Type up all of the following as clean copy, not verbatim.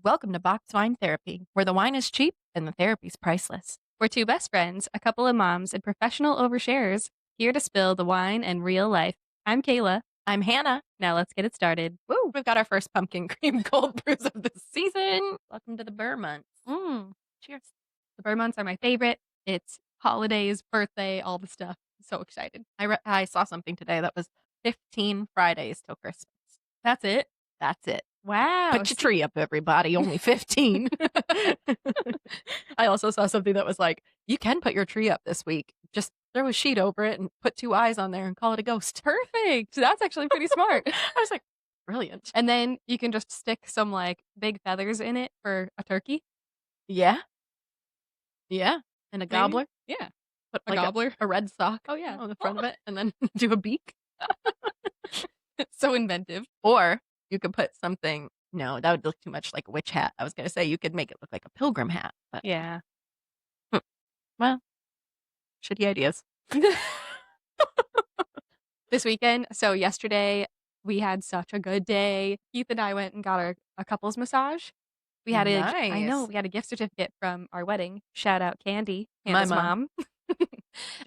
Welcome to Box Wine Therapy, where the wine is cheap and the therapy's priceless. We're two best friends, a couple of moms, and professional oversharers, here to spill the wine and real life. I'm Kayla. I'm Hannah. Now let's get it started. Woo, we've got our first pumpkin cream cold brews of the season. Welcome to the Burr months. Cheers. The Burr months are my favorite. It's holidays, birthday, all the stuff. So excited. I saw something today that was 15 Fridays till Christmas. That's it? That's it. Wow. Put your tree up, everybody. Only 15. I also saw something that was like, you can put your tree up this week. Just throw a sheet over it and put 2 eyes on there and call it a ghost. Perfect. That's actually pretty smart. I was like, brilliant. And then you can just stick some like big feathers in it for a turkey. Yeah. Yeah. And a Maybe? gobbler. Yeah. Put A like gobbler. a red sock Oh, yeah. on the front of it and then do a beak. It's so inventive. Or you could put something, no, that would look too much like a witch hat. I was going to say you could make it look like a pilgrim hat. But, Yeah. well, shitty ideas. This weekend, so yesterday, we had such a good day. Keith and I went and got a couples massage. We had I know, Nice. we had a gift certificate from our wedding. Shout out Candy, My Hannah's mom. mom.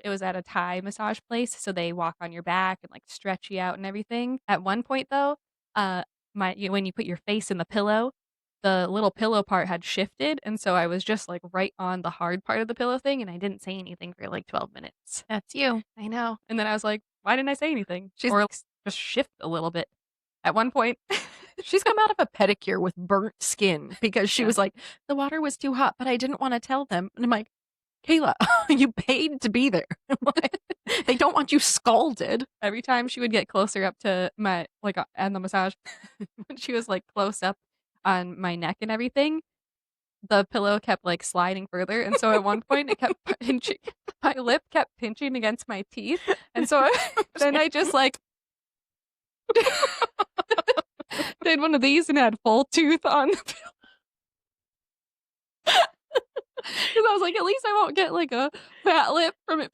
It was at a Thai massage place, so they walk on your back and like stretch you out and everything. At one point though, when you put your face in the pillow, the little pillow part had shifted, and so I was just like right on the hard part of the pillow thing, and I didn't say anything for like 12 minutes. That's you. I know. And then I was like, why didn't I say anything? She's- Or like, just shift a little bit. At one point, She's come out of a pedicure with burnt skin because she Yeah. was like, the water was too hot, but I didn't want to tell them. And I'm like, Kayla, you paid to be there. Like, they don't want you scalded. every time she would get closer up to my, like, and the massage, when she was like close up on my neck and everything, the pillow kept like sliding further. And so at one point, it kept pinching, my lip kept pinching against my teeth. And so then I just like did one of these and had full tooth on the pillow. Because I was like, at least I won't get like a fat lip from it.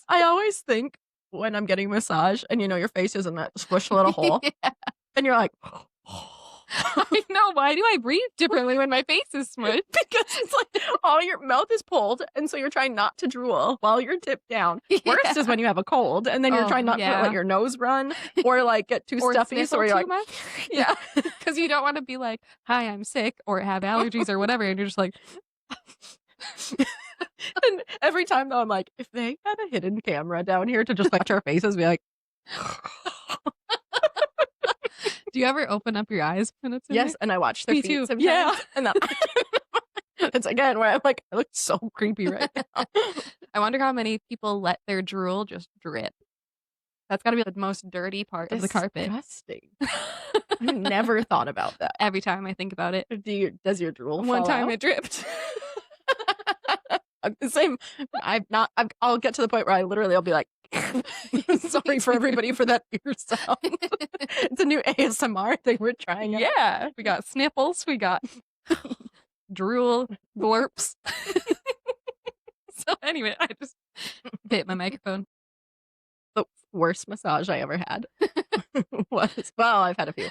I always think when I'm getting a massage and your face is in that squished little hole Yeah. and you're like, I know. Why do I breathe differently when my face is smushed? because it's like all your mouth is pulled and so you're trying not to drool while you're tipped down. Worst is when you have a cold and then you're trying not to let your nose run or like get too Or stuffy so sniffle you're too like, much. Yeah, because you don't want to be like, hi, I'm sick or have allergies or whatever, and you're just like, and every time though I'm like, if they had a hidden camera down here to just watch our faces, be like, do you ever open up your eyes when it's in yes, there? and I watch their Me feet too. sometimes. Yeah. And then it's again where I'm like, I look so creepy right now. I wonder how many people let their drool just drip. That's got to be the most dirty part of the carpet. Disgusting. I've never thought about that. Every time I think about it. Does your drool One fall time out? it dripped. Same. I'll get to the point where I'll be like, sorry for everybody for that ear sound. It's a new ASMR thing we're trying out. Yeah, we got sniffles, we got drool, gorps. So anyway, I just hit my microphone. The worst massage I ever had was, well, I've had a few.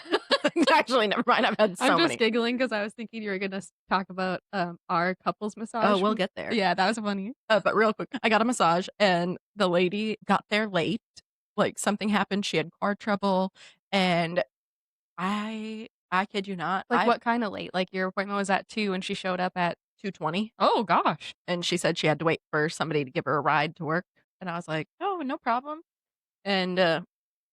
Actually, never mind. I've had so I'm just many. giggling because I was thinking you were going to talk about our couples massage. Oh, we'll get there. Yeah, that was funny. But real quick, I got a massage and the lady got there late. Like something happened. She had car trouble. And I kid you not. Like what kind of late? Like your appointment was at 2 and she showed up at 2:20. Oh gosh. And she said she had to wait for somebody to give her a ride to work. And I was like, oh, no problem. And it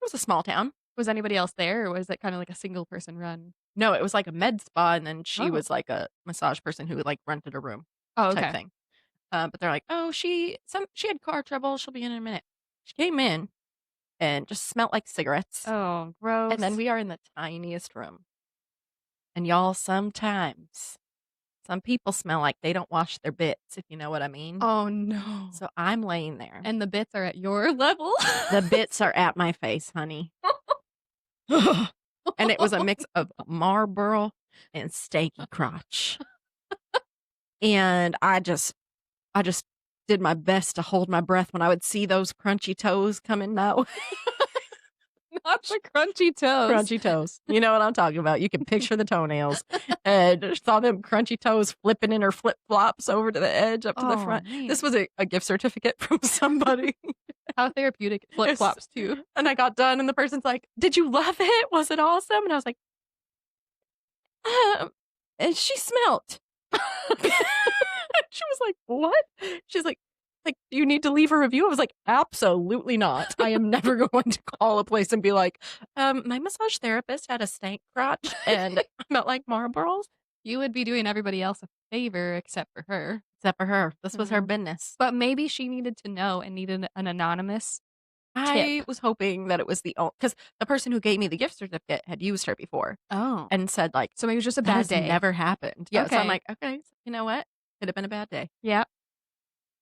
was a small town. Was anybody else there or was it kind of like a single person run? No, it was like a med spa. And then she Oh. was like a massage person who like rented a room Oh, type okay. thing. But they're like, oh, she had car trouble. She'll be in a minute. She came in and just smelled like cigarettes. Oh, gross. And then we are in the tiniest room. And y'all, sometimes some people smell like they don't wash their bits, if you know what I mean. Oh no. So I'm laying there. And the bits are at your level? The bits are at my face, honey. And it was a mix of Marlboro and steaky crotch. And I just did my best to hold my breath when I would see those crunchy toes coming that way. Lots of crunchy toes. Crunchy toes. You know what I'm talking about. You can picture the toenails. And saw them crunchy toes flipping in her flip-flops over to the edge up to the front. Man. This was a gift certificate from somebody. How therapeutic flip-flops too. And I got done and the person's like, did you love it? Was it awesome? And I was like, and she smelt. She was like, what? She's like, do you need to leave a review? I was like, absolutely not. I am never going to call a place and be like, my massage therapist had a stank crotch and smelled like marbles. You would be doing everybody else a favor except for her. Except for her. This was her business. But maybe she needed to know and needed an anonymous I tip. was hoping that it was because the person who gave me the gift certificate had used her before. Oh. And said like, so maybe it was just a that bad has day. never happened. Yeah. So I'm Okay. like, okay, you know what? Could have been a bad day. Yeah.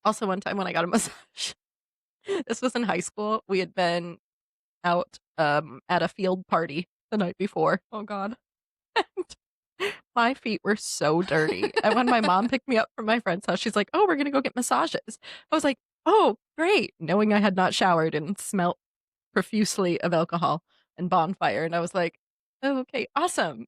Also, one time when I got a massage, this was in high school. We had been out at a field party the night before. Oh God. And my feet were so dirty. And when my mom picked me up from my friend's house, she's like, oh, we're going to go get massages. I was like, oh, great. Knowing I had not showered and smelt profusely of alcohol and bonfire. And I was like, oh, okay, awesome.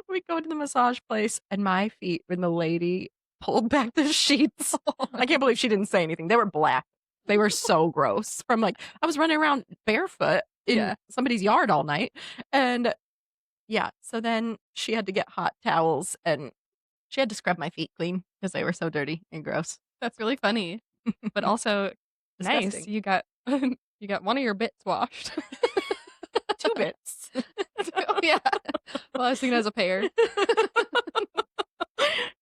We go to the massage place and my feet, when the lady pulled back the sheets, I can't believe she didn't say anything. They were black. They were so gross. From like, I was running around barefoot in somebody's yard all night. And yeah, so then she had to get hot towels and she had to scrub my feet clean because they were so dirty and gross. That's really funny. But also nice. Disgusting. You got one of your bits washed. 2 bits. Oh, yeah. Well, I was thinking as a pair.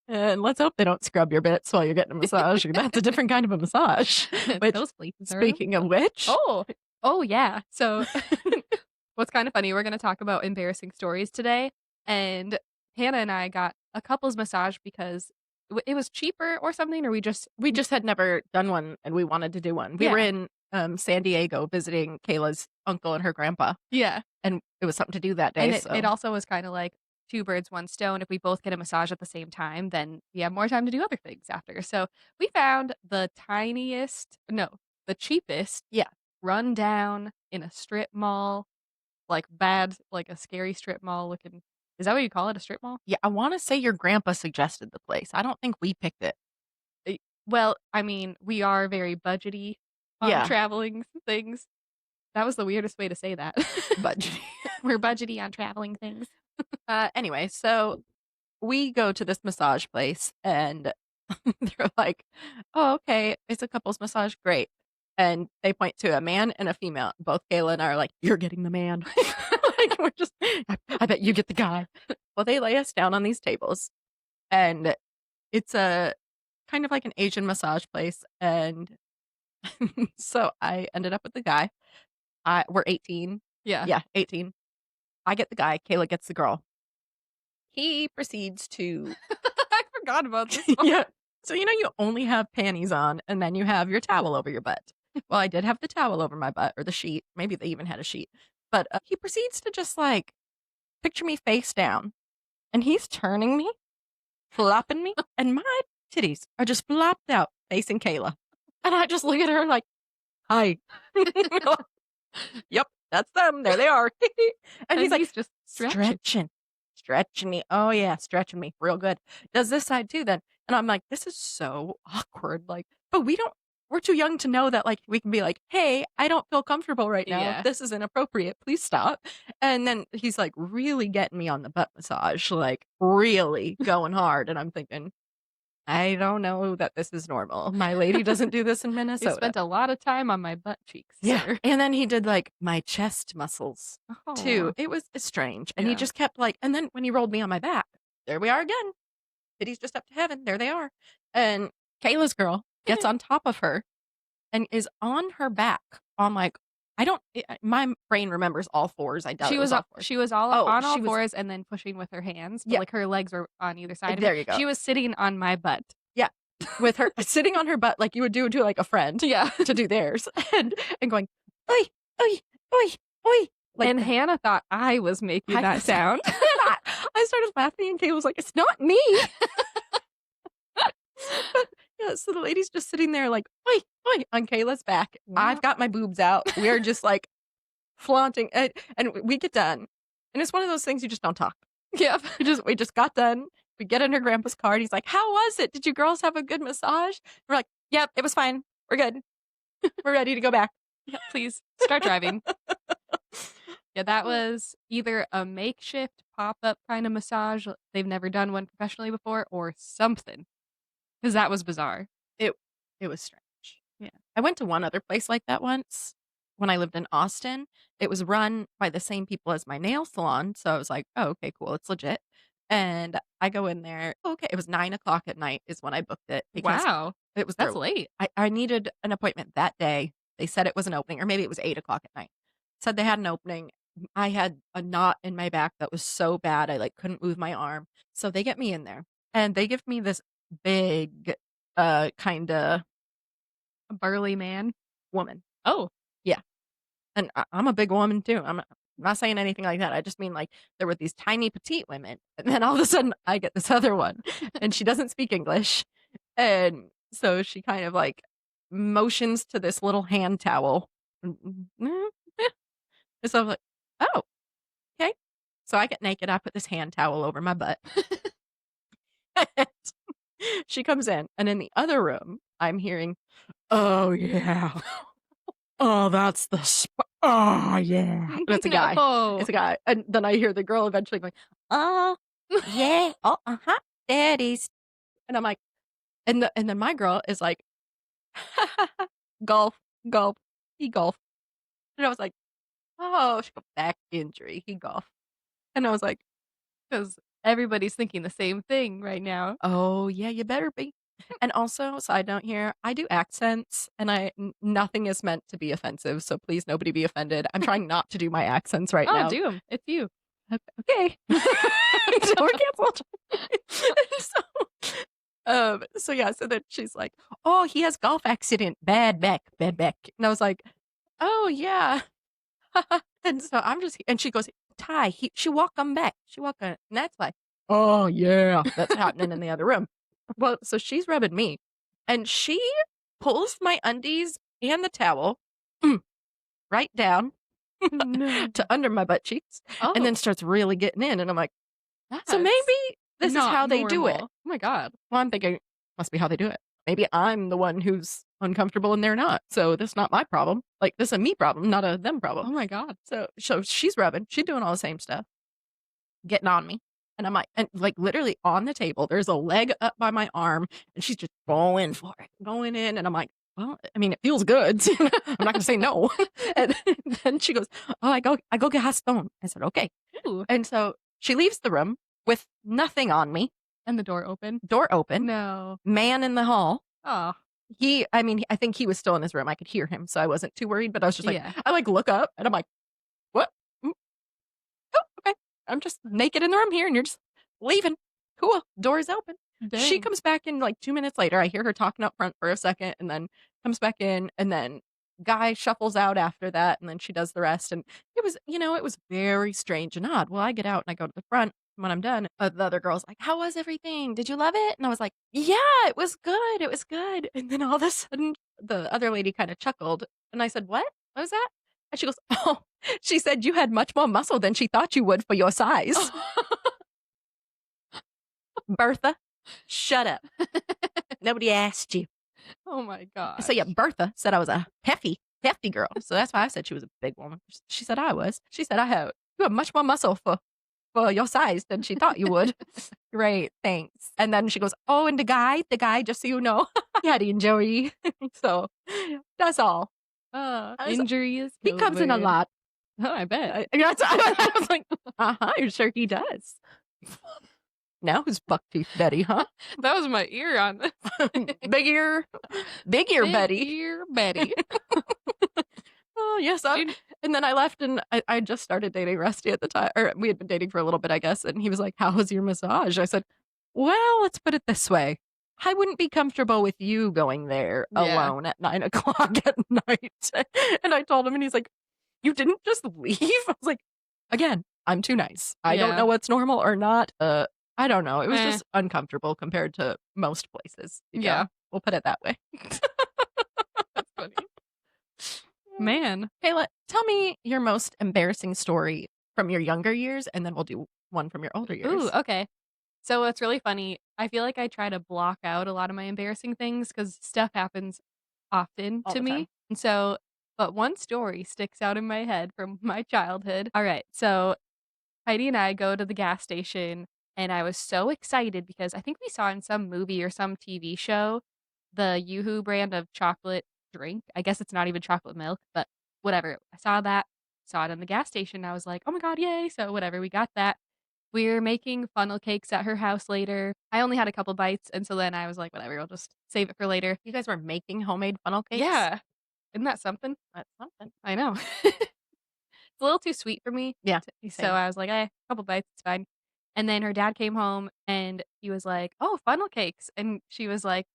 And let's hope they don't scrub your bits while you're getting a massage. That's a different kind of a massage. Which, those places are. Speaking of which. Oh yeah. So what's kind of funny, we're going to talk about embarrassing stories today. And Hannah and I got a couples massage because it was cheaper or something, or we just had never done one and we wanted to do one. We were in San Diego visiting Kayla's uncle and her grandpa. Yeah. And it was something to do that day. And it also was kind of like 2 birds, 1 stone. If we both get a massage at the same time, then we have more time to do other things after. So we found the cheapest, run down in a strip mall, like a scary strip mall looking. Is that what you call it, a strip mall? Yeah, I want to say your grandpa suggested the place. I don't think we picked it. Well, I mean, we are very budgety on traveling things. That was the weirdest way to say that. Budgety. We're budgety on traveling things. Anyway, so we go to this massage place and they're like, oh, okay, it's a couples massage. Great. And they point to a man and a female. Both Kayla and I are like, you're getting the man. Like, we're just, I bet you get the guy. Well, they lay us down on these tables and it's a kind of like an Asian massage place. And so I ended up with the guy. We're 18. Yeah, 18. I get the guy. Kayla gets the girl. He proceeds to... I forgot about this one. Yeah. So, you only have panties on and then you have your towel over your butt. Well, I did have the towel over my butt or the sheet. Maybe they even had a sheet. But he proceeds to just like picture me face down. And he's turning me, flopping me, and my titties are just flopped out facing Kayla. And I just look at her like, hi. Yep, that's them. There they are. And he's like, just stretching me. Oh yeah, stretching me real good. Does this side too then. And I'm like, this is so awkward. Like, but we're too young to know that like we can be like, hey, I don't feel comfortable right now. Yeah. This is inappropriate. Please stop. And then he's like really getting me on the butt massage, like really going hard. And I'm thinking, I don't know that this is normal. My lady doesn't do this in Minnesota. You spent a lot of time on my butt cheeks. Yeah. Sir. And then he did like my chest muscles too. Oh. It was strange. And he just kept like, and then when he rolled me on my back, there we are again. Titties just up to heaven. There they are. And Kayla's girl gets on top of her and is on her back on like, my brain remembers all fours. I doubt she it was all fours. She was all on all fours and then pushing with her hands. But like her legs were on either side. There you go. She was sitting on my butt. Yeah. With her sitting on her butt like you would do to like a friend. Yeah. To do theirs. And going, oi, oi, oi, oi. Like, and Hannah thought I was making that sound. I started laughing and Kayla was like, it's not me. But yeah, so the lady's just sitting there like, oi, oi, on Kayla's back. Wow. I've got my boobs out. We're just like flaunting, and we get done, and it's one of those things you just don't talk. Yep. We just got done. We get in her grandpa's car, and he's like, "How was it? Did you girls have a good massage?" We're like, "Yep, it was fine. We're good. We're ready to go back." Yeah, please start driving. Yeah, that was either a makeshift pop-up kind of massage. They've never done one professionally before or something. Because that was bizarre. It it was strange. Yeah. I went to one other place like that once when I lived in Austin. It was run by the same people as my nail salon, so I was like, "Oh, okay, cool, it's legit." And I go in there, okay, it was 9 o'clock at night is when I booked it because Wow. it was That's their late. I needed an appointment that day. They said it was an opening, or maybe it was 8 o'clock at night. Said they had an opening. I had a knot in my back that was so bad, I, like, couldn't move my arm. So they get me in there, and they give me this big, kinda A burly man. woman. Oh. Yeah, and I'm a big woman too. I'm not saying anything like that. I just mean, like, there were these tiny petite women, and then all of a sudden, I get this other one, and she doesn't speak English, and so she kind of, like, motions to this little hand towel. Eh. And so I'm like, "Oh, okay." So I get naked, I put this hand towel over my butt. And she comes in, and in the other room, I'm hearing, "Oh, yeah. Oh, that's the oh, yeah." And it's a guy. No. It's a guy. And then I hear the girl eventually going, "Oh, yeah. Oh, uh-huh. Daddies." And I'm like and then my girl is like, "Golf, golf. He golf." And I was like, "Oh, she got back injury. He golf." And I was like, Because everybody's thinking the same thing right now. "Oh, yeah, you better be." And also, side note here, I do accents, and nothing is meant to be offensive, so please nobody be offended. I'm trying not to do my accents right Oh, now. do him. It's you. Okay. So we're canceled. So yeah, so then she's like, "Oh, he has golf accident, bad back, bad back." And I was like, "Oh yeah." And so I'm just, and she goes, "Ty, she walk him back. She walk on," and that's why. Oh yeah, that's happening in the other room. Well, so she's rubbing me, and she pulls my undies and the towel right down No. to under my butt cheeks, and Oh, then starts really getting in, and I'm like, "So maybe that's this is not how they do it." normal. Oh my god. Well, I'm thinking, must be how they do it. Maybe I'm the one who's uncomfortable and they're not. So this is not my problem. Like, this is a me problem, not a them problem. Oh my god. So she's rubbing, she's doing all the same stuff, getting on me. And I'm like, and like literally on the table, there's a leg up by my arm, and she's just going for it, going in. And I'm like, well, I mean, it feels good. So I'm not gonna say no. And then she goes, "Oh, I go get Gaston." I said, "Okay." Ooh. And so she leaves the room with nothing on me, And the door open. door open, No. man in the hall. Oh. I mean, I think he was still in his room. I could hear him, so I wasn't too worried, but I was just like, Yeah. I like look up and I'm like, "What? Mm, oh, okay. I'm just naked in the room here and you're just leaving. Cool. Door's open." She Dang. comes back in like 2 minutes later. I hear her talking up front for a second and then comes back in, and then guy shuffles out after that, and then she does the rest. And it was, it was very strange and odd. Well, I get out and I go to the front. When I'm done, the other girl's like, "How was everything? Did you love it?" And I was like, "Yeah, it was good. It was good." And then all of a sudden, the other lady kind of chuckled. And I said, "What? What was that?" And she goes, "Oh," she said, "you had much more muscle than she thought you would for your size." Bertha, shut up. Nobody asked you. Oh my god. So yeah, Bertha said I was a hefty girl. So that's why I said she was a big woman. She said I was. She said you have much more muscle for your size than she thought you would. Great, thanks. And then she goes, "Oh, and the guy, just so you know, he had injury." So that's all. Injuries. He comes in a lot. Oh, I bet. I was like, "I'm sure he does." Now who's buck teeth Betty, huh? That was my ear on this. Big ear Betty. Big ear Betty. Oh yes, and then I left, and I just started dating Rusty at the time, or we had been dating for a little bit, I guess. And he was like, "How was your massage?" I said, "Well, let's put it this way. I wouldn't be comfortable with you going there Yeah. alone at 9 o'clock at night." And I told him, and he's like, "You didn't just leave?" I was like, "Again, I'm too nice. I don't Yeah. know what's normal or not. I don't know. It was Eh. just uncomfortable compared to most places. Yeah. We'll put it that way." That's funny. Man. Kayla, tell me your most embarrassing story from your younger years, and then we'll do one from your older Ooh, years. okay. So it's really funny. I feel like I try to block out a lot of my embarrassing things because stuff happens often All to the me. time. And so, but one story sticks out in my head from my childhood. All right. So Heidi and I go to the gas station, and I was so excited because I think we saw in some movie or some TV show the Yoo-Hoo brand of chocolate drink. I guess it's not even chocolate milk, but whatever. I saw that, saw it in the gas station. I was like, oh my God, yay. So whatever, we got that. We're making funnel cakes at her house later. I only had a couple bites, and so then I was like, whatever, I'll just save it for later. You guys were making homemade funnel cakes? Yeah. Isn't that something? That's something. I know. It's a little too sweet for me. Yeah, So same. I was like, a couple bites, it's fine. And then her dad came home and he was like, oh, funnel cakes. And she was like,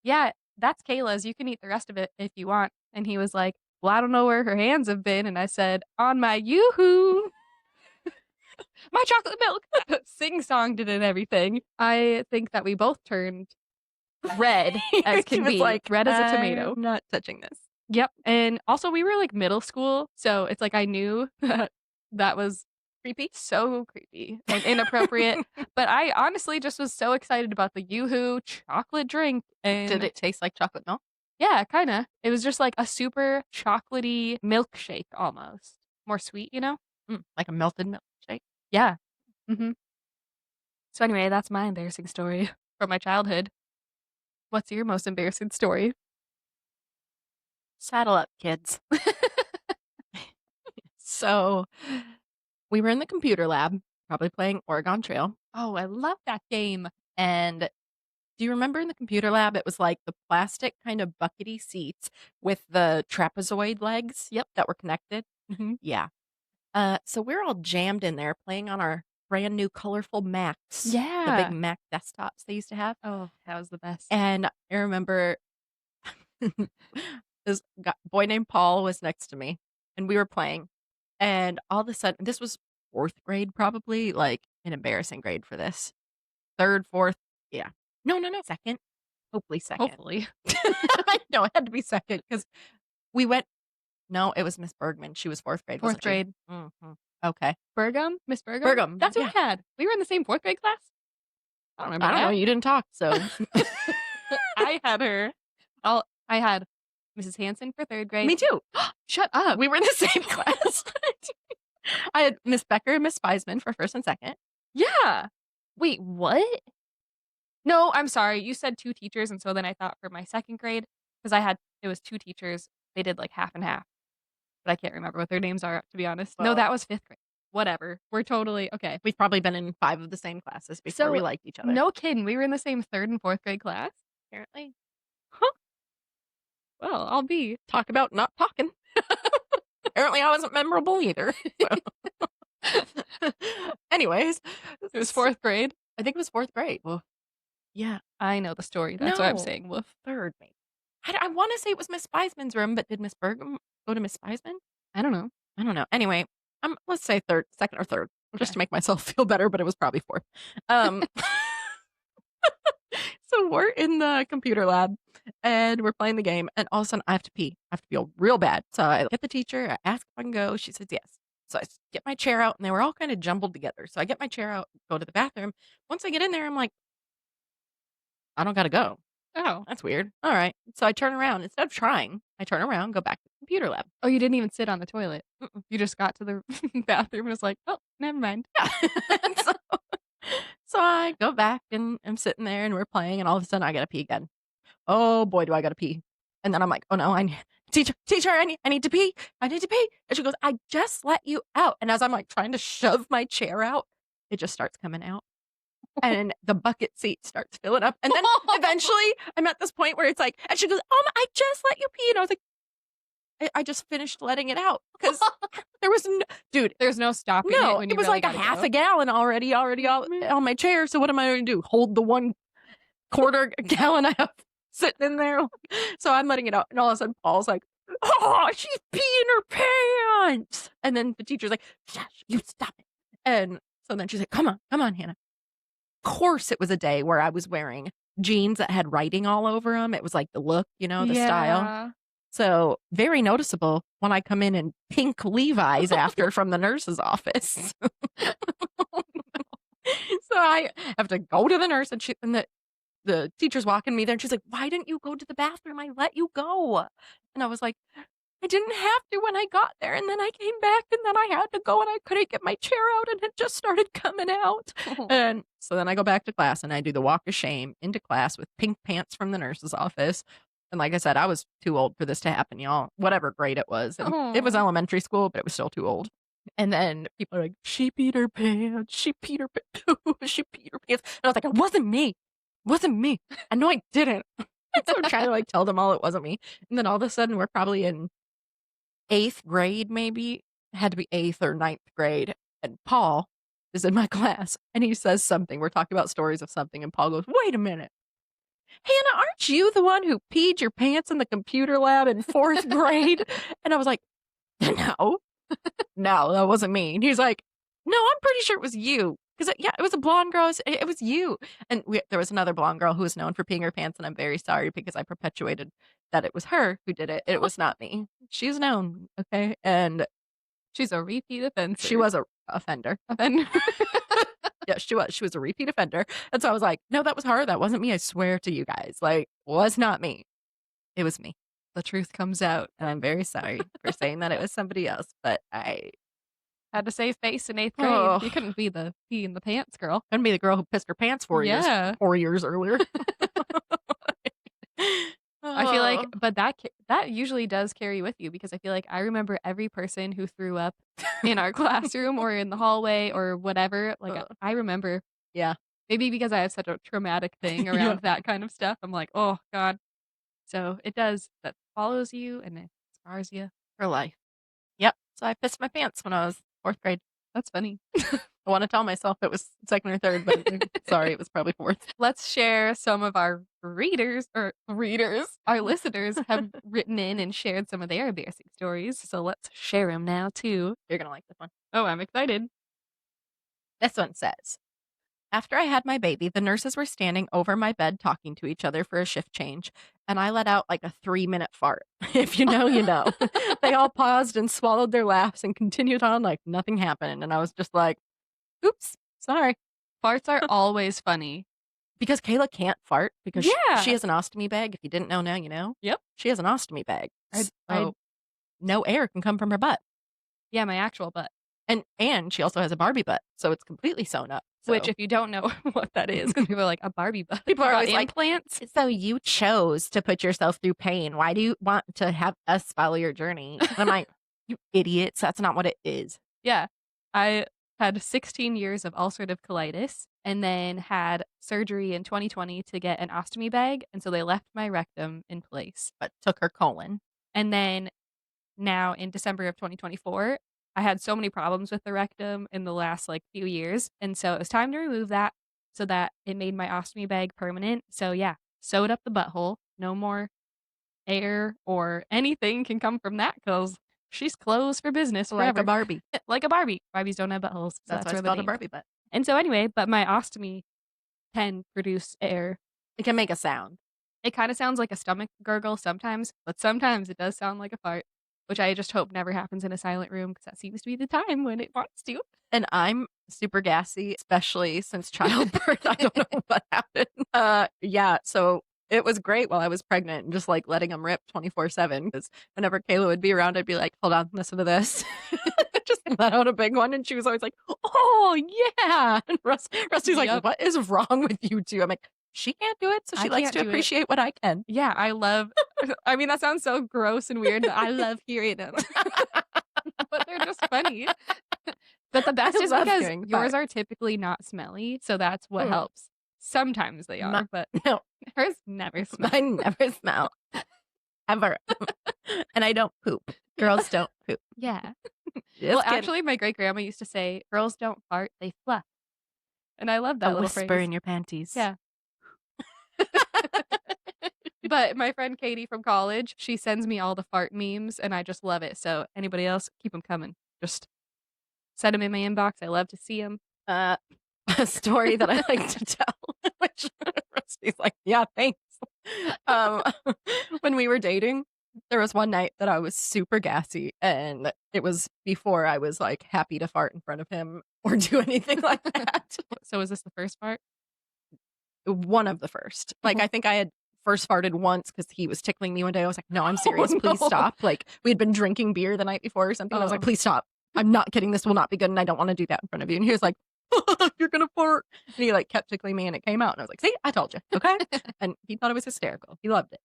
yeah, that's Kayla's. You can eat the rest of it if you want. And he was like, well, I don't know where her hands have been. And I said, on my yoo-hoo, my chocolate milk. Sing songed it and everything. I think that we both turned red as She can was be, like, red as a tomato. I'm not touching this. Yep. And also we were like middle school, so it's like I knew that that was creepy, so creepy and inappropriate. But I honestly just was so excited about the Yoo-Hoo chocolate drink. Did And it taste like chocolate milk? yeah, kind of. It was just like a super chocolatey milkshake almost. More sweet, you know? Like a melted milkshake? Yeah. hmm So anyway, that's my embarrassing story from my childhood. What's your most embarrassing story? Saddle up, kids. So we were in the computer lab, probably playing Oregon Trail. Oh, I love that game. And do you remember in the computer lab, it was like the plastic kind of buckety seats with the trapezoid legs Yep. that were connected? hmm Yeah. So we're all jammed in there playing on our brand new colorful Macs. The Yeah. big Mac desktops they used to have. Oh, that was the best. And I remember this boy named Paul was next to me, and we were playing. And all of a sudden, this was fourth grade, probably like an embarrassing grade for this. Third, fourth, yeah. No, second. Hopefully, second. Hopefully. No, it had to be second because we went. No, it was Miss Bergman. She was fourth grade, Fourth wasn't she? grade. Okay. Bergum? Miss Bergum? Bergum, That's what yeah. we had. We were in the same fourth grade class? I don't remember I don't know. You didn't talk, so. I had her. I had Mrs. Hanson for third grade. Me too. Shut up. We were in the same class. I had Miss Becker and Miss Feisman for first and second. Yeah. Wait, what? No, I'm sorry. You said two teachers, and so then I thought for my second grade, because it was two teachers, they did like half and half. But I can't remember what their names are, to be honest. No, Well- that was fifth grade. Whatever. We're totally okay. We've probably been in 5 of the same classes before we liked each other. No kidding. We were in the same third and fourth grade class. Apparently. Well, I'll be. Talk about not talking. Apparently, I wasn't memorable either. So. Anyways, It was fourth grade. I think it was fourth grade. Well, yeah, I know the story. That's what I'm No. saying. Woof. third maybe. I want to say it was Miss Feisman's room, but did Miss Bergam go to Miss Feisman? I don't know. I don't know. Anyway, let's say second or third, just Okay. to make myself feel better. But it was probably fourth. So we're in the computer lab and we're playing the game, and all of a sudden I have to pee. I have to pee real bad. So I get the teacher, I ask if I can go. She says yes. So I get my chair out, and they were all kind of jumbled together. So I get my chair out, go to the bathroom. Once I get in there, I'm like, I don't got to go. Oh. That's weird. All right. So I turn around. Instead of trying, I turn around, go back to the computer lab. Oh, you didn't even sit on the toilet. Mm-mm. You just got to the bathroom and was like, oh, never mind. Yeah. So I go back and I'm sitting there and we're playing, and all of a sudden I got to pee again. Oh boy, do I got to pee. And then I'm like, oh no, teacher, I need to pee. I need to pee. And she goes, I just let you out. And as I'm like trying to shove my chair out, it just starts coming out. And the bucket seat starts filling up. And then eventually I'm at this point where it's like, and she goes, I just let you pee. And I was like, I just finished letting it out because there was dude. There's no stopping it No, when you it was really like a gotta half go. a gallon already on my chair. So what am I going to do? Hold the 1/4 gallon I have sitting in there? So I'm letting it out, and all of a sudden Paul's like, "Oh, she's peeing her pants!" And then the teacher's like, "Shush, you stop it!" And so then she's like, "Come on, Hannah." Of course, it was a day where I was wearing jeans that had writing all over them. It was like the look, the style. So very noticeable when I come in pink Levi's after from the nurse's office. So I have to go to the nurse and the teacher's walking me there and she's like, why didn't you go to the bathroom? I let you go. And I was like, I didn't have to when I got there. And then I came back and then I had to go and I couldn't get my chair out and it just started coming out. And so then I go back to class and I do the walk of shame into class with pink pants from the nurse's office. And like I said, I was too old for this to happen, y'all, whatever grade it was. And it was elementary school, but it was still too old. And then people are like, she peed her pants. She peed her pants. She peed her pants. And I was like, it wasn't me. It wasn't me. I know I didn't. So I'm trying to like tell them all it wasn't me. And then all of a sudden we're probably in 8th grade, maybe. It had to be 8th or 9th grade. And Paul is in my class and he says something. We're talking about stories of something. And Paul goes, wait a minute. Hannah, aren't you the one who peed your pants in the computer lab in 4th grade? And I was like, no. No, that wasn't me. And he's like, no, I'm pretty sure it was you. Because, yeah, it was a blonde girl. It was you. And there was another blonde girl who was known for peeing her pants. And I'm very sorry because I perpetuated that it was her who did it. It was not me. She's known. Okay. And she's a repeat offender. She was a offender. Yeah, she was. She was a repeat offender. And so I was like, no, that was her. That wasn't me. I swear to you guys. Like, was not me. It was me. The truth comes out. And I'm very sorry for saying that it was somebody else. But I had to save face in 8th grade. You couldn't be the pee in the pants girl. Couldn't be the girl who pissed her pants 4 years earlier. I feel like, but that usually does carry with you because I feel like I remember every person who threw up in our classroom or in the hallway or whatever. Like I remember. Yeah. Maybe because I have such a traumatic thing around that kind of stuff. I'm like, oh God. So it does. That follows you and it scars you for life. Yep. So I pissed my pants when I was 4th grade. That's funny. I want to tell myself it was 2nd or 3rd, but sorry, it was probably 4th. Let's share some of our our listeners have written in and shared some of their embarrassing stories. So let's share them now too. You're going to like this one. Oh, I'm excited. This one says, after I had my baby, the nurses were standing over my bed talking to each other for a shift change, and I let out like a 3-minute fart. If you know, you know. They all paused and swallowed their laughs and continued on like nothing happened. And I was just like, oops, sorry. Farts are always funny. Because Kayla can't fart because she has an ostomy bag. If you didn't know now, you know. Yep. She has an ostomy bag. So no air can come from her butt. Yeah, my actual butt. And she also has a Barbie butt. So it's completely sewn up. So. Which, if you don't know what that is, because people are like, a Barbie butt. People are always implants. Like, so you chose to put yourself through pain. Why do you want to have us follow your journey? And I'm like, you idiots. That's not what it is. Yeah. I had 16 years of ulcerative colitis and then had surgery in 2020 to get an ostomy bag. And so they left my rectum in place. But took her colon. And then now in December of 2024, I had so many problems with the rectum in the last like few years. And so it was time to remove that so that it made my ostomy bag permanent. So yeah, sewed up the butthole. No more air or anything can come from that because she's closed for business forever. Like a Barbie. Like a Barbie. Barbies don't have buttholes. So that's why it's called a Barbie butt. And so anyway, but my ostomy can produce air. It can make a sound. It kind of sounds like a stomach gurgle sometimes, but sometimes it does sound like a fart. Which I just hope never happens in a silent room because that seems to be the time when it wants to. And I'm super gassy, especially since childbirth. I don't know what happened. Yeah, so it was great while I was pregnant and just like letting them rip 24/7 because whenever Kayla would be around, I'd be like, hold on, listen to this. Just let out a big one. And she was always like, oh, yeah. And Rusty's like, what is wrong with you two? I'm like, she can't do it, so she likes to appreciate what I can. Yeah, I mean, that sounds so gross and weird, but I love hearing them. But they're just funny. But the best is because yours are typically not smelly, so that's what helps. Sometimes they are, but no, hers never smell. I never smell. Ever. And I don't poop. Girls don't poop. Yeah. Well, actually, my great-grandma used to say, girls don't fart, they fluff. And I love that little whisper phrase. In your panties. Yeah. But my friend Katie from college, she sends me all the fart memes and I just love it. So anybody else, keep them coming. Just send them in my inbox. I love to see them. A story that I like to tell, which Rusty's like, yeah, thanks. When we were dating, There was one night that I was super gassy, and it was before I was, like, happy to fart in front of him or do anything like that. So is this the first part? One of the first. Like, I think I had first farted once because he was tickling me one day. I was like, "No, I'm Oh, serious. Please no. stop." Like, we had been drinking beer the night before or something, and I was like, Oh. "Please stop. I'm not kidding. This will not be good, and I don't wanna do that in front of you." And he was like, "You're gonna fart." And he, like, kept tickling me, and it came out, and I was like, "See? I told you, okay?" And he thought it was hysterical. He loved it.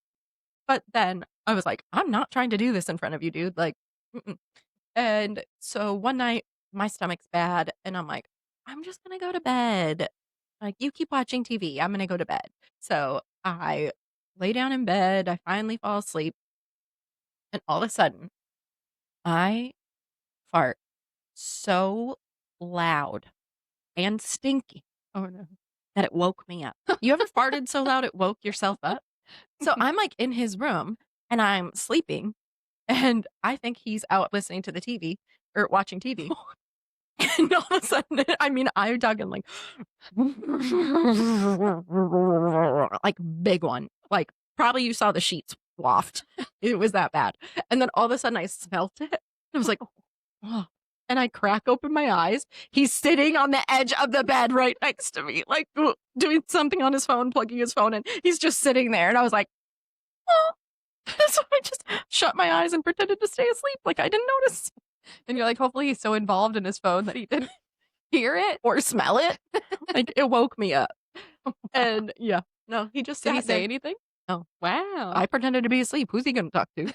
But then I was like, "I'm not trying to do this in front of you, dude, like, mm-mm." And so one night, my stomach's bad, and I'm like, "I'm just gonna go to bed. Like, you keep watching TV, I'm gonna go to bed." So I lay down in bed, I finally fall asleep, and all of a sudden, I fart so loud and stinky Oh, no. that it woke me up. You ever farted so loud it woke yourself up? So I'm, like, in his room, and I'm sleeping, and I think he's out listening to the TV or watching TV. And all of a sudden, I mean, I dug in like like big one. Like probably you saw the sheets waft. It was that bad. And then all of a sudden I smelt it. I was like, oh. And I crack open my eyes. He's sitting on the edge of the bed right next to me, like doing something on his phone, plugging his phone in. He's just sitting there. And I was like, oh. So I just shut my eyes and pretended to stay asleep like I didn't notice. And you're like, hopefully he's so involved in his phone that he didn't hear it. Or smell it. Like, it woke me up. And, yeah. No, he just Did he sat there. say anything? No. Wow. I pretended to be asleep. Who's he gonna talk to?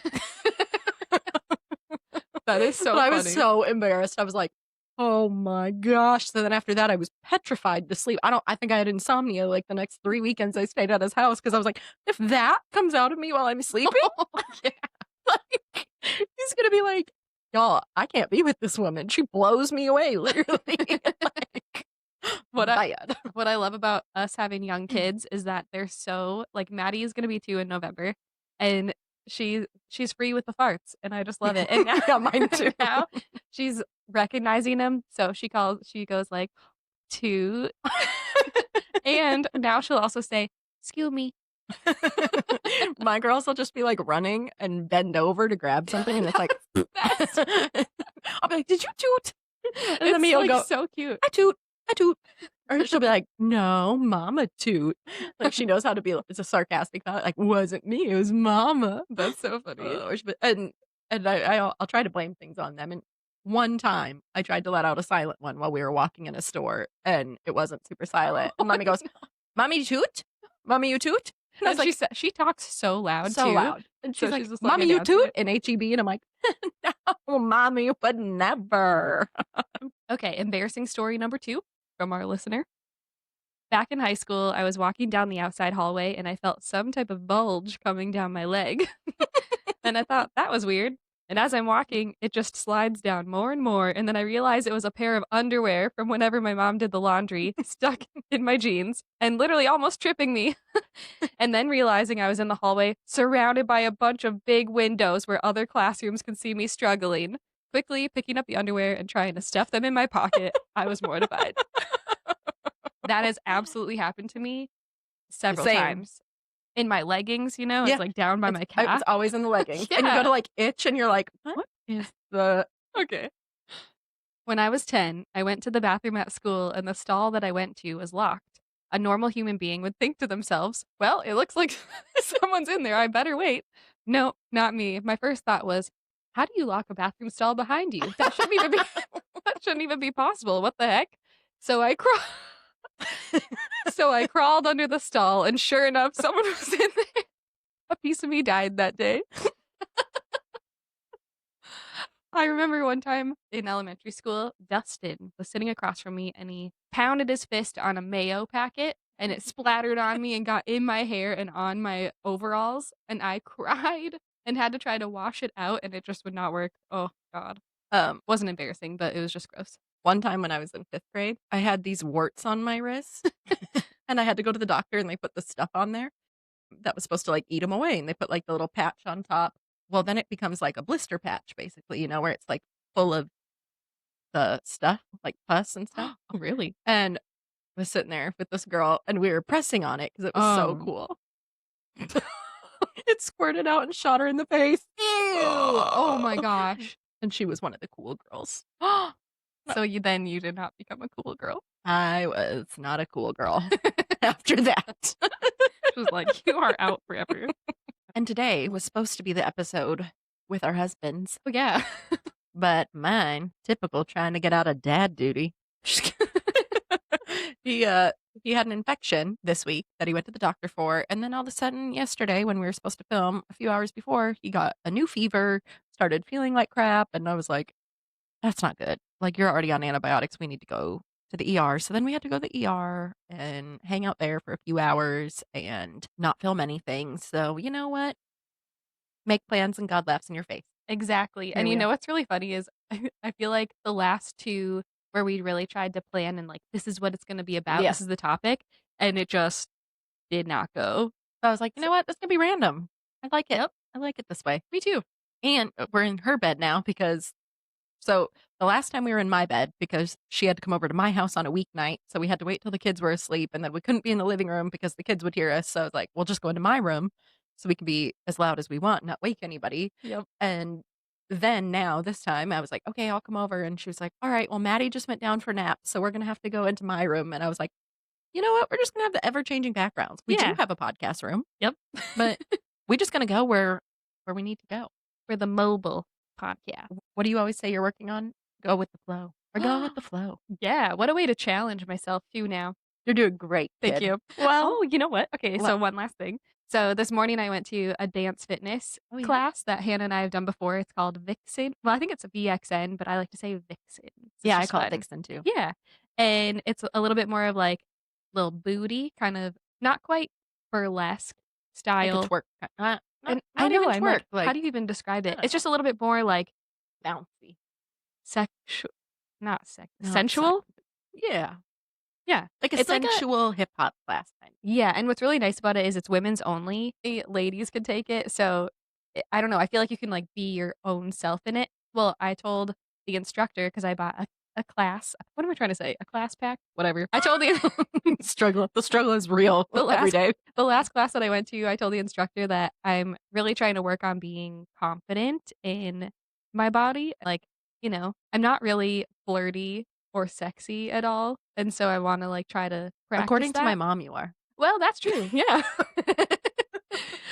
That is so But I was funny. so embarrassed. I was like, "Oh my gosh." So then after that, I was petrified to sleep. I think I had insomnia, like, the next 3 weekends I stayed at his house because I was like, "If that comes out of me while I'm sleeping, Yeah. like, he's gonna be like, y'all, I can't be with this woman. She blows me away, literally." Like, What I bad. what I love about us having young kids is that they're so like Maddie is gonna be 2 in November, and she's free with the farts, and I just love it. And now, Yeah, mine too. now she's recognizing them, so she goes like, "Toot." And now she'll also say, "Excuse me." My girls will just be, like, running and bend over to grab something, and it's like, Best. I'll be like, "Did you toot?" And then It's, Mia will like, go, so cute. "I toot, I toot." Or she'll be like, "No, mama toot." Like, she knows how to be it's a sarcastic thought, like, "Wasn't me, it was mama." That's so funny. Or she and I'll try to blame things on them, and one time, I tried to let out a silent one while we were walking in a store, and it wasn't super silent, and Oh, mommy goes, no. "Mommy toot? Mommy, you toot?" And I was And like, she talks so loud so too, loud. And so she's like, she's just, like, "Mommy, you announcing toot?" it. In HEB, and I'm like, "No, mommy would never." Okay, embarrassing story number 2 from our listener. Back in high school, I was walking down the outside hallway and I felt some type of bulge coming down my leg. And I thought that was weird. And as I'm walking, it just slides down more and more. And then I realized it was a pair of underwear from whenever my mom did the laundry stuck in my jeans and literally almost tripping me. And then realizing I was in the hallway surrounded by a bunch of big windows where other classrooms could see me struggling. Quickly picking up the underwear and trying to stuff them in my pocket, I was mortified. That has absolutely happened to me several Same. times. In my leggings, it's, Yeah, like, down by my it's calf. always in the leggings, and you go Yeah. to, like, itch, and you're like, "What is the" Okay. When I was 10, I went to the bathroom at school, and the stall that I went to was locked. A normal human being would think to themselves, "Well, it looks like someone's in there. I better wait." No, not me. My first thought was, "How do you lock a bathroom stall behind you? That shouldn't even be that shouldn't even be possible. What the heck?" So I craw so I crawled under the stall, and sure enough, someone was in there. A piece of me died that day. I remember one time in elementary school, Dustin was sitting across from me and he pounded his fist on a mayo packet and it splattered on me and got in my hair and on my overalls. And I cried and had to try to wash it out and it just would not work. Oh, God. Wasn't embarrassing, but it was just gross. One time when I was in 5th grade, I had these warts on my wrist, and I had to go to the doctor, and they put the stuff on there that was supposed to, like, eat them away, and they put, like, the little patch on top. Well, then it becomes like a blister patch, basically, where it's, like, full of the stuff, like pus and stuff, Oh, really? and I was sitting there with this girl, and we were pressing on it because it was so cool. It squirted out and shot her in the face. Ew! Oh my gosh. And she was one of the cool girls. So you did not become a cool girl? I was not a cool girl after that. She was like, "You are out forever." And today was supposed to be the episode with our husbands, Oh, yeah. but mine, typical trying to get out of dad duty. he uh he had an infection this week that he went to the doctor for, and then all of a sudden yesterday when we were supposed to film a few hours before, he got a new fever, started feeling like crap, and I was like, that's not good. Like, you're already on antibiotics. We need to go to the ER. So then we had to go to the ER and hang out there for a few hours and not film anything. So, you know what? Make plans and God laughs in your face. Exactly, Here and we you are. know what's really funny is I feel like the last 2 where we really tried to plan and, like, this is what it's gonna be about, Yeah. this is the topic, and it just did not go. So I was like, you So know what? This can be random. I like it. Yep, I like it this way. me too. And we're in her bed now because so the last time we were in my bed because she had to come over to my house on a weeknight. So we had to wait till the kids were asleep and then we couldn't be in the living room because the kids would hear us. So I was like, we'll just go into my room so we can be as loud as we want, not wake anybody. Yep. And then now this time I was like, okay, I'll come over. And she was like, all right, well, Maddie just went down for nap. So we're going to have to go into my room. And I was like, you know what? We're just going to have the ever changing backgrounds. We do Yeah. have a podcast room, Yep. but we're just going to go where we need to go. For the mobile podcast. What do you always say you're working on? Go with the flow. Or go with the flow. Yeah, what a way to challenge myself too now. You're doing great, Thank kid. you. Well, Oh, you know what? Okay, so what? one last thing. So this morning I went to a dance fitness Oh, yeah? class that Hannah and I have done before. It's called Vixen. Well, I think it's a VXN, but I like to say Vixen. It's Yeah, I just call it fun. Vixen too. Yeah. And it's a little bit more of like little booty, kind of not quite burlesque Like a style. twerk. Not And I not know even I'm twerk, like, how do you even describe I it? don't It's know, just a little bit more like bouncy. sexual, not sex, Not sex. sensual. Yeah. Yeah. Like a It's like a sensual hip hop class kind of. Yeah, and what's really nice about it is it's women's only. Ladies can take it, so I don't know, I feel like you can, like, be your own self in it. Well, I told the instructor because I bought a class what am I trying to say? A class pack? Whatever. I told the Struggle. The struggle is real the every last day. the last class that I went to, I told the instructor that I'm really trying to work on being confident in my body. Like, I'm not really flirty or sexy at all, and so I wanna, like, try to practice According to my that. mom, you are. Well, that's true, yeah.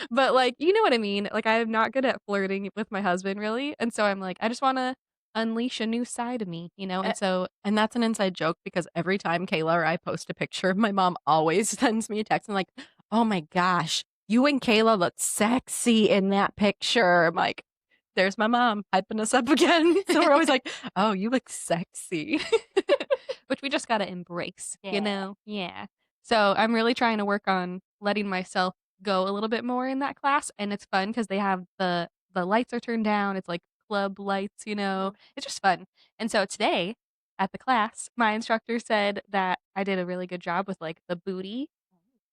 But, like, you know what I mean? Like, I'm not good at flirting with my husband, really, and so I'm like, I just wanna unleash a new side of me, A and so and that's an inside joke because every time Kayla or I post a picture, my mom always sends me a text and like, "Oh my gosh, you and Kayla look sexy in that picture." I'm like, "There's my mom hyping us up again." So we're always like, "Oh, you look sexy." which we just gotta embrace, you Yeah. know? Yeah. So, I'm really trying to work on letting myself go a little bit more in that class, and it's fun because they have the lights are turned down, it's like club lights, It's just fun. And so today, at the class, my instructor said that I did a really good job with, like, the booty.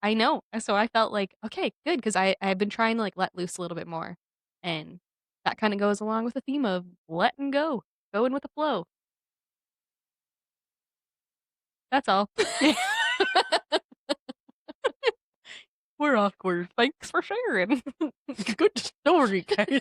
I know, and so I felt like, "Okay, good," 'cause I've been trying to, like, let loose a little bit more, and that kinda goes along with the theme of letting go, going with the flow. That's all. We're awkward. Thanks for sharing. Good story, Kay.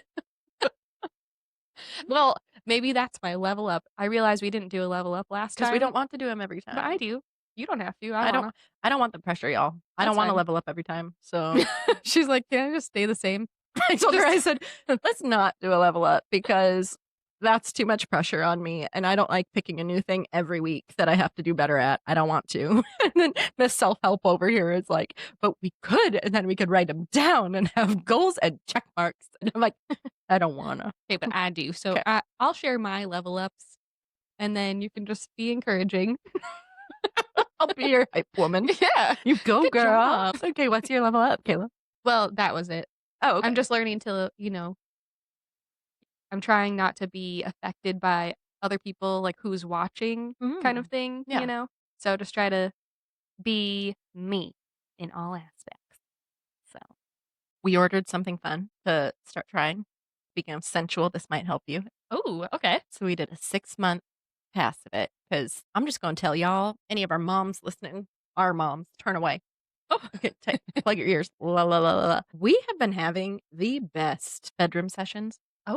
Well, maybe that's my level up. I realized we didn't do a level up last Because we time, don't want to do them every but I time. do. You don't have to. I I don't wanna. I don't want the pressure, y'all. I don't That's wanna fine. level up every time. So She's like, "Can I just stay the same?" I told her, I Just said, let's not do a level up because that's too much pressure on me. And I don't like picking a new thing every week that I have to do better at. I don't want to. And then Miss Self Help over here is like, but we could. And then we could write them down and have goals and check marks. And I'm like, I don't want to. Okay, but I do. So Okay. I'll share my level ups, and then you can just be encouraging. I'll be your hype woman. Yeah. You go, Good girl. job. Okay. What's your level up, Kayla? Well, that was it. Oh, okay. I'm just learning to, I'm trying not to be affected by other people, like who's watching kind of Mm, thing, yeah. So just try to be me in all aspects. So, We ordered something fun to start trying. Speaking of sensual, this might help you. oh, okay. So we did a 6-month pass of it because I'm just going to tell y'all, any of our moms listening, our moms, turn away. Oh. Okay, plug your ears. La, la, la, la, la. We have been having the best bedroom sessions, if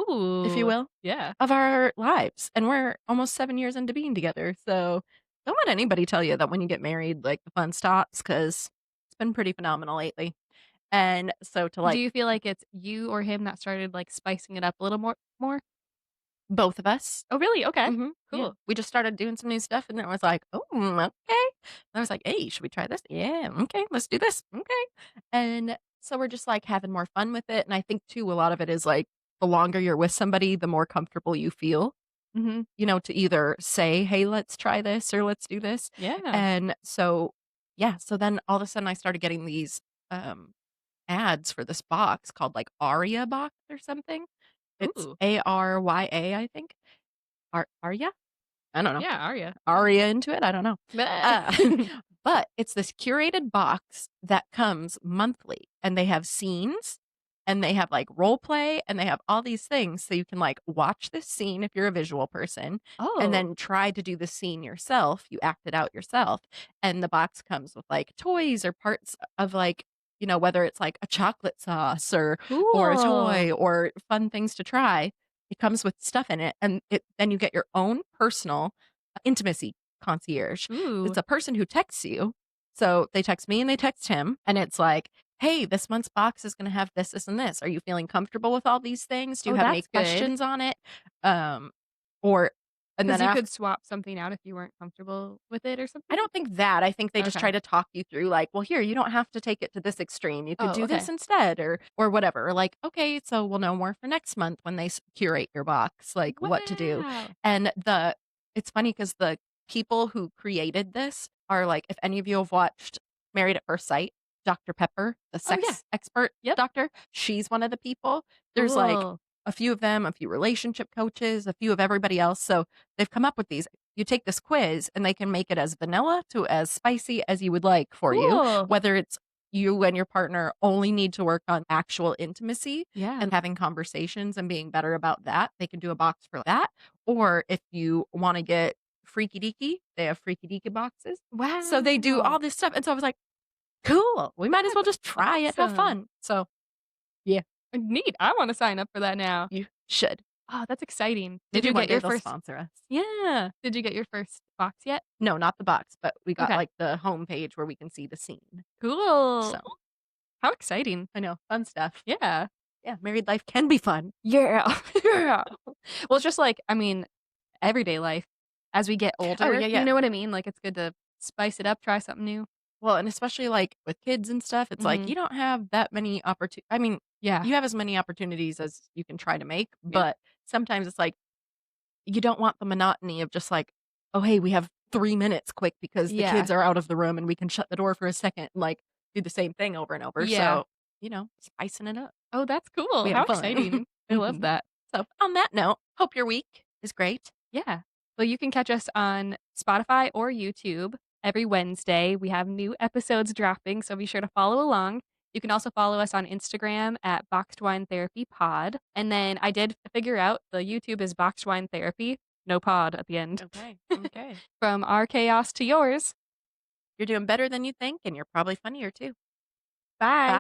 you Oh, will, yeah. of our lives. And we're almost 7 years into being together. So don't let anybody tell you that when you get married, like the fun stops because it's been pretty phenomenal lately. And so to Do like you feel like it's you or him that started, like, spicing it up a little more? both of us. Oh, really? Okay. Yeah. Cool. We just started doing some new stuff and then I was like, oh, okay. And I was like, hey, should we try this? Yeah. Okay. Let's do this. Okay. And so we're just like having more fun with it. And I think too, a lot of it is like the longer you're with somebody, the more comfortable you feel, Mhm. to either say, hey, let's try this or let's do this. Yeah. And so, yeah. So then all of a sudden I started getting these um, ads for this box called like Aria box or something. It's Ooh. Arya, I think. Arya? I don't know. Yeah, are you? Yeah. Aria into it? I don't know. Bleh. Uh, but it's this curated box that comes monthly, and they have scenes, and they have like role play, and they have all these things. So you can like watch this scene if you're a visual person, and Oh. then try to do the scene yourself. You act it out yourself. And the box comes with like toys or parts of like, whether it's like a chocolate sauce or a Cool. toy or fun things to try. It comes with stuff in it, and then you get your own personal intimacy concierge. Ooh. It's a person who texts you. So they text me and they text him, and it's like, hey, this month's box is going to have this, this, and this. Are you feeling comfortable with all these things? Do you Oh, have any that's good. questions on it? Um, or, and Because then you after, could swap something out if you weren't comfortable with it or I something? don't think that. I think they just try Okay. to talk you through like, well, here, you don't have to take it to this extreme. You could Oh, do this okay. instead or whatever. Or like, okay, so we'll know more for next month when they curate your box, like what to do. Wow. And it's funny because the people who created this are like, if any of you have watched Married at First Sight, Dr. Pepper, the Oh, yeah. sex expert Yep. doctor, she's one of the people. There's like Cool. a few of them, a few relationship coaches, a few of everybody else. So they've come up with these. You take this quiz and they can make it as vanilla to as spicy as you would like for you, Cool. whether it's you and your partner only need to work on actual intimacy Yeah. and having conversations and being better about that. They can do a box for that. Or if you want to get freaky deaky, they have freaky deaky boxes. So they do all Wow. this stuff. And so I was like, cool, we might as well That's just try it, have awesome. fun. So yeah, Neat. I wanna sign up for that now. you should. Oh, that's exciting. Did Maybe you one get day your they'll first sponsor us. Yeah. Did you get your first box yet? No, not the box, but we got Okay. like the homepage where we can see the scene. Cool. So How exciting. I know, fun stuff. Yeah. Yeah, married life can be fun. Yeah. Yeah. Well, it's just like, I mean, everyday life. As we get Oh, older, yeah, you yeah. know what I mean? Like, it's good to spice it up, try something new. Well, and especially, like, with kids and stuff, it's like Mhm. you don't have that many I mean, Yeah. you have as many opportunities as you can try to make, Yep. but sometimes it's like you don't want the monotony of just like, "Oh, hey, we have 3 minutes quick because the Yeah. kids are out of the room and we can shut the door for a second and, like, do the same thing over and over." Yeah. So, spicing it up. Oh, that's cool. We How have fun. exciting. I love Mhm. that. So, on that note, hope your week is great. Yeah. Well, you can catch us on Spotify or YouTube every Wednesday. We have new episodes dropping, so be sure to follow along. You can also follow us on Instagram at Boxed Wine Therapy Pod. And then I did figure out the YouTube is Boxed Wine Therapy, no pod at the end. Okay, okay. From our chaos to yours. You're doing better than you think, and you're probably funnier too. Bye. Bye.